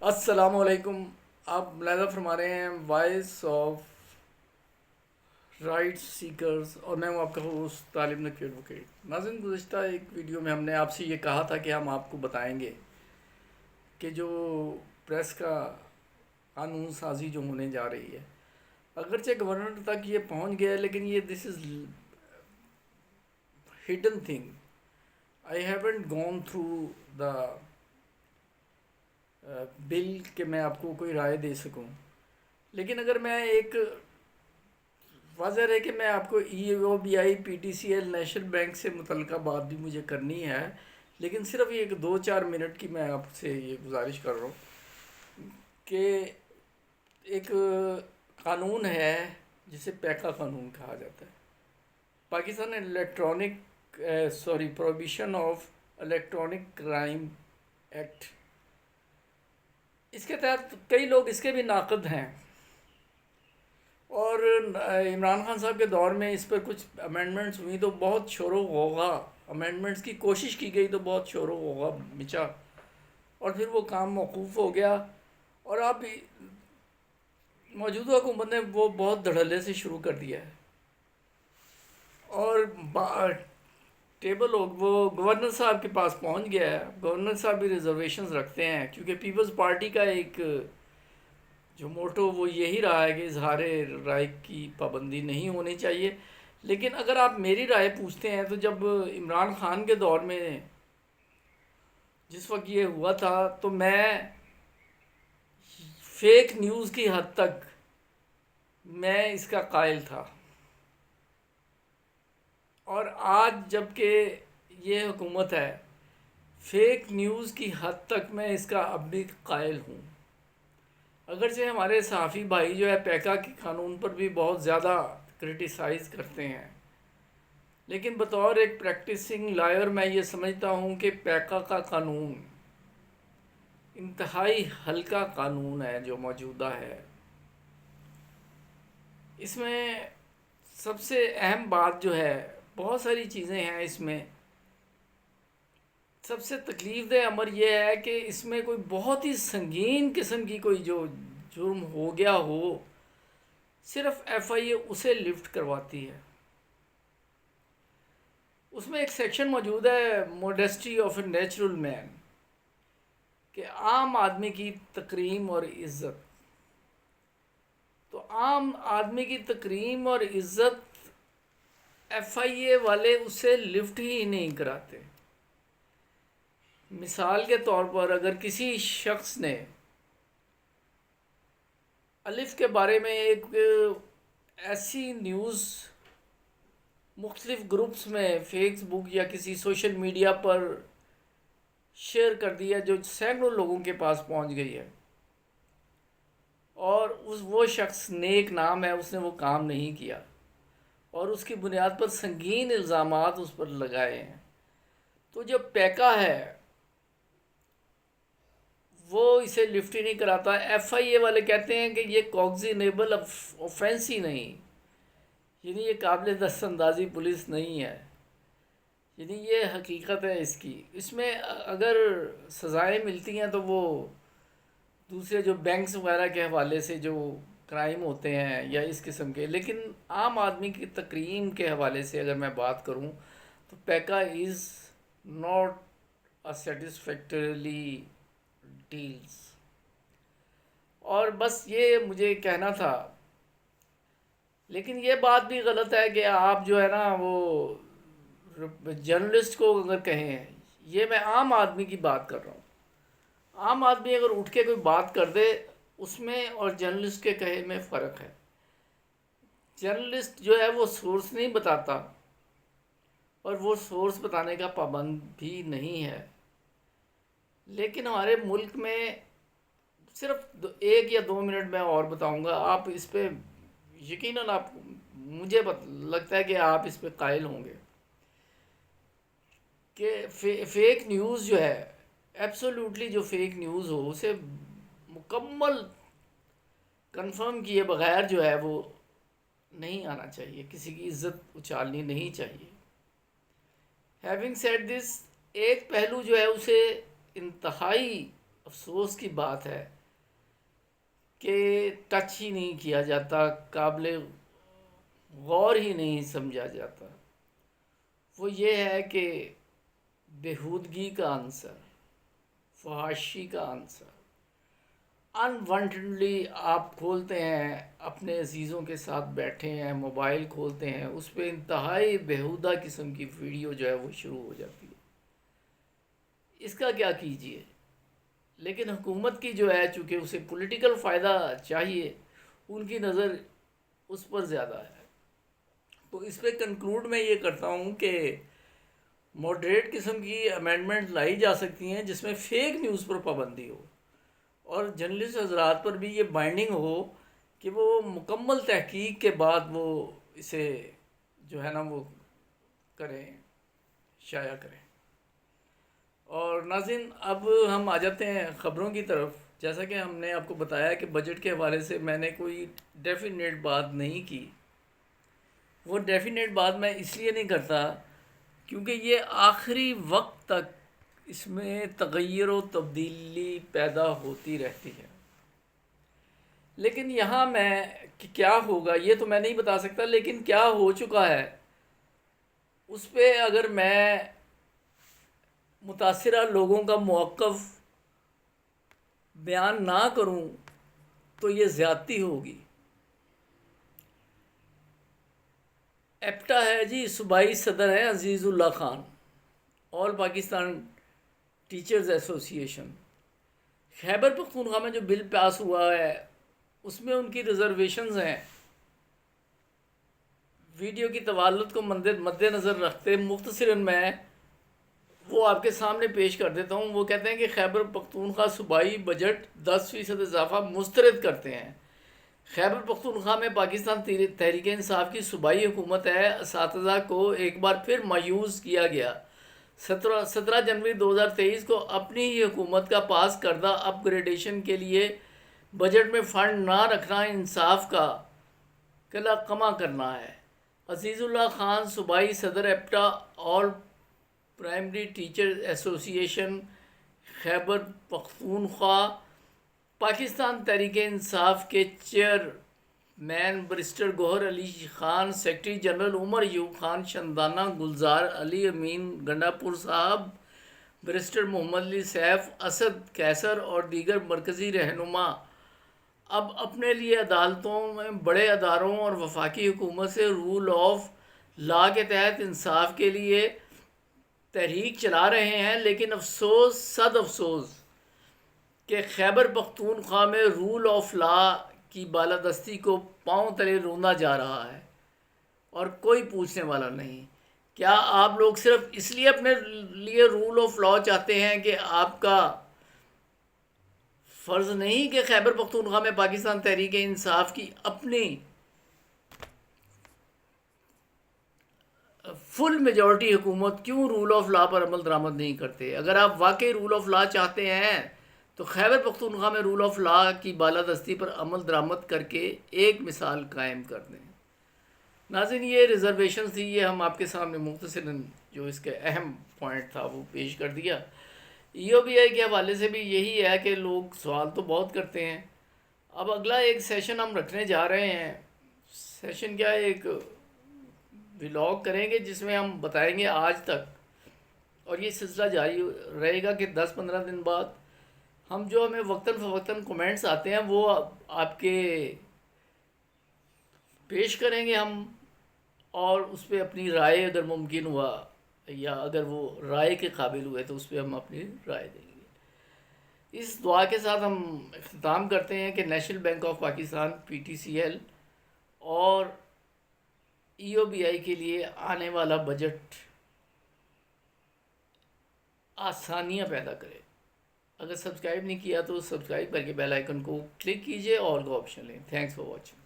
السلام علیکم. آپ ملاحظہ فرما رہے ہیں وائس آف رائٹ سیکرز اور میں ہوں آپ کا ہوسٹ طالب نقی ایڈوکیٹ. ناظرین، گزشتہ ایک ویڈیو میں ہم نے آپ سے یہ کہا تھا کہ ہم آپ کو بتائیں گے کہ جو پریس کا قانون سازی جو ہونے جا رہی ہے، اگرچہ گورنر تک یہ پہنچ گیا ہے لیکن یہ this is hidden thing. I haven't gone through the bill کہ میں آپ کو کوئی رائے دے سکوں. لیکن اگر میں ایک واضح ہے کہ میں آپ کو E O B I P T C L national bank سے متعلقہ بات بھی مجھے کرنی ہے، لیکن صرف یہ 2-4 منٹ کی میں آپ سے یہ گزارش کر رہا ہوں کہ ایک قانون ہے جسے پیکا قانون کہا جاتا ہے، Pakistan prohibition of electronic crime act. اس کے تحت کئی لوگ اس کے بھی ناقد ہیں، اور عمران خان صاحب کے دور میں اس پر کچھ امینڈمنٹس ہوئی تو بہت شور و غوغا، امینڈمنٹس کی کوشش کی گئی تو بہت شور و غوغا مچا، اور پھر وہ کام موقوف ہو گیا. اور اب موجودہ حکومت نے وہ بہت دھڑلے سے شروع کر دیا ہے، اور ٹیبل وہ گورنر صاحب کے پاس پہنچ گیا ہے. گورنر صاحب بھی ریزرویشنز رکھتے ہیں کیونکہ پیپلز پارٹی کا ایک جو موٹو وہ یہی رہا ہے کہ اظہار رائے کی پابندی نہیں ہونی چاہیے. لیکن اگر آپ میری رائے پوچھتے ہیں تو جب عمران خان کے دور میں جس وقت یہ ہوا تھا تو میں فیک نیوز کی حد تک میں اس کا قائل تھا، اور آج جب کہ یہ حکومت ہے فیک نیوز کی حد تک میں اس کا اب بھی قائل ہوں. اگرچہ ہمارے صحافی بھائی جو ہے پیکا کے قانون پر بھی بہت زیادہ کرٹیسائز کرتے ہیں، لیکن بطور ایک پریکٹسنگ لائر میں یہ سمجھتا ہوں کہ پیکا کا قانون انتہائی ہلکا قانون ہے جو موجودہ ہے. اس میں سب سے اہم بات جو ہے، بہت ساری چیزیں ہیں اس میں، سب سے تکلیف دہ امر یہ ہے کہ اس میں کوئی بہت ہی سنگین قسم کی کوئی جو جرم ہو گیا ہو، صرف ایف آئی اے اسے لفٹ کرواتی ہے. اس میں ایک سیکشن موجود ہے موڈیسٹی آف اے نیچرل مین، کہ عام آدمی کی تکریم اور عزت. تو عام آدمی کی تکریم اور عزت ایف آئی اے والے اسے لفٹ ہی نہیں کراتے. مثال کے طور پر اگر کسی شخص نے الف کے بارے میں ایک ایسی نیوز مختلف گروپس میں فیس بک یا کسی سوشل میڈیا پر شیئر کر دیا جو سینکڑوں لوگوں کے پاس پہنچ گئی ہے، اور وہ شخص نیک نام ہے، اس نے وہ کام نہیں کیا اور اس کی بنیاد پر سنگین الزامات اس پر لگائے ہیں، تو جو پیکا ہے وہ اسے لفٹ ہی نہیں کراتا. ایف آئی اے والے کہتے ہیں کہ یہ کوگزینیبل اوفینس ہی نہیں، یعنی یہ قابل دست اندازی پولیس نہیں ہے، یعنی یہ حقیقت ہے اس کی. اس میں اگر سزائیں ملتی ہیں تو وہ دوسرے جو بینکس وغیرہ کے حوالے سے جو کرائم ہوتے ہیں یا اس قسم کے، لیکن عام آدمی کی تکریم کے حوالے سے اگر میں بات کروں تو پیکا is not a satisfactorily deals. اور بس یہ مجھے کہنا تھا. لیکن یہ بات بھی غلط ہے کہ آپ جو ہے نا وہ جرنلسٹ کو اگر کہیں، یہ میں عام آدمی کی بات کر رہا ہوں، عام آدمی اگر اٹھ کے کوئی بات کر دے اس میں اور جرنلسٹ کے کہے میں فرق ہے. جرنلسٹ جو ہے وہ سورس نہیں بتاتا، اور وہ سورس بتانے کا پابند بھی نہیں ہے. لیکن ہمارے ملک میں صرف 1 یا 2 منٹ میں اور بتاؤں گا، آپ اس پہ یقیناً آپ مجھے لگتا ہے کہ آپ اس پہ قائل ہوں گے کہ فیک نیوز جو ہے، ایبسولوٹلی جو فیک نیوز ہو اسے مکمل کنفرم کیے بغیر جو ہے وہ نہیں آنا چاہیے، کسی کی عزت اچھالنی نہیں چاہیے. ہیونگ سیڈ دس، ایک پہلو جو ہے اسے انتہائی افسوس کی بات ہے کہ ٹچ ہی نہیں کیا جاتا، قابل غور ہی نہیں سمجھا جاتا، وہ یہ ہے کہ بیہودگی کا عنصر، فحاشی کا عنصر، انوانٹڈلی آپ کھولتے ہیں، اپنے عزیزوں کے ساتھ بیٹھے ہیں، موبائل کھولتے ہیں، اس پہ انتہائی بیہودہ قسم کی ویڈیو جو ہے وہ شروع ہو جاتی ہے۔ اس کا کیا کیجئے؟ لیکن حکومت کی جو ہے، چونکہ اسے پولیٹیکل فائدہ چاہیے، ان کی نظر اس پر زیادہ ہے۔ تو اس پہ کنکلوڈ میں یہ کرتا ہوں کہ ماڈریٹ قسم کی امینڈمنٹ لائی جا سکتی ہیں جس میں فیک نیوز پر پابندی ہو، اور جرنلسٹ حضرات پر بھی یہ بائنڈنگ ہو کہ وہ مکمل تحقیق کے بعد وہ اسے جو ہے نا وہ کریں، شائع کریں۔ اور ناظرین، اب ہم آ جاتے ہیں خبروں کی طرف۔ جیسا کہ ہم نے آپ کو بتایا کہ بجٹ کے حوالے سے میں نے کوئی ڈیفینیٹ بات نہیں کی۔ وہ ڈیفینیٹ بات میں اس لیے نہیں کرتا کیونکہ یہ آخری وقت تک اس میں تغیر و تبدیلی پیدا ہوتی رہتی ہے۔ لیکن یہاں میں کہ کیا ہوگا یہ تو میں نہیں بتا سکتا، لیکن کیا ہو چکا ہے اس پہ اگر میں متاثرہ لوگوں کا موقف بیان نہ کروں تو یہ زیادتی ہوگی۔ ایپٹا ہے جی، صوبائی صدر ہیں عزیز اللہ خان، آل پاکستان ٹیچرز ایسوسی ایشن۔ خیبر پختونخوا میں جو بل پاس ہوا ہے اس میں ان کی ریزرویشنز ہیں۔ ویڈیو کی طوالت کو مد نظر رکھتے مختصراً میں وہ آپ کے سامنے پیش کر دیتا ہوں۔ وہ کہتے ہیں کہ خیبر پختونخوا صوبائی بجٹ 10% اضافہ مسترد کرتے ہیں۔ خیبر پختونخوا میں پاکستان تحریک انصاف کی صوبائی حکومت ہے، اساتذہ کو ایک بار پھر مایوس کیا گیا۔ 17 جنوری 2023 کو اپنی ہی حکومت کا پاس کردہ اپ گریڈیشن کے لیے بجٹ میں فنڈ نہ رکھنا انصاف کا قلع قمع کرنا ہے۔ عزیز اللہ خان، صوبائی صدر ایپٹا آل پرائمری ٹیچر ایسوسی ایشن خیبر پختونخوا، پاکستان تحریک انصاف کے چیئرمین برسٹر گوہر علی خان، سیکرٹری جنرل عمر ایوب خان شندانہ، گلزار علی امین گنڈا پور صاحب، برسٹر محمد علی سیف، اسد قیصر اور دیگر مرکزی رہنما اب اپنے لیے عدالتوں میں، بڑے اداروں اور وفاقی حکومت سے رول آف لا کے تحت انصاف کے لیے تحریک چلا رہے ہیں۔ لیکن افسوس، صد افسوس کہ خیبر پختونخوا میں رول آف لا کی بالادستی کو پاؤں تلے روندا جا رہا ہے اور کوئی پوچھنے والا نہیں۔ کیا آپ لوگ صرف اس لیے اپنے لیے رول آف لا چاہتے ہیں کہ آپ کا فرض نہیں کہ خیبر پختونخوا میں پاکستان تحریک انصاف کی اپنی فل میجورٹی حکومت کیوں رول آف لا پر عمل درآمد نہیں کرتے؟ اگر آپ واقعی رول آف لا چاہتے ہیں تو خیبر پختونخوا میں رول آف لا کی بالادستی پر عمل درآمد کر کے ایک مثال قائم کر دیں۔ ناظرین، یہ ریزرویشن تھی، یہ ہم آپ کے سامنے مختصراً جو اس کے اہم پوائنٹ تھا وہ پیش کر دیا۔ ای او بی آئی کے حوالے سے بھی یہی ہے کہ لوگ سوال تو بہت کرتے ہیں۔ اب اگلا ایک سیشن ہم رکھنے جا رہے ہیں۔ سیشن کیا ہے، ایک ولاگ کریں گے جس میں ہم بتائیں گے آج تک، اور یہ سلسلہ جاری رہے گا کہ 10-15 دن بعد ہم جو ہمیں وقتاً فوقتاً کومنٹس آتے ہیں وہ آپ کے پیش کریں گے ہم، اور اس پہ اپنی رائے اگر ممکن ہوا یا اگر وہ رائے کے قابل ہوئے تو اس پہ ہم اپنی رائے دیں گے۔ اس دعا کے ساتھ ہم اختتام کرتے ہیں کہ national bank of Pakistan PTCL اور ای او بی آئی کے لیے آنے والا بجٹ آسانیاں پیدا کرے۔ اگر سبسکرائب نہیں کیا تو سبسکرائب کر کے بیل آئیکن کو کلک کیجئے اور کا آپشن لیں۔ Thanks for watching.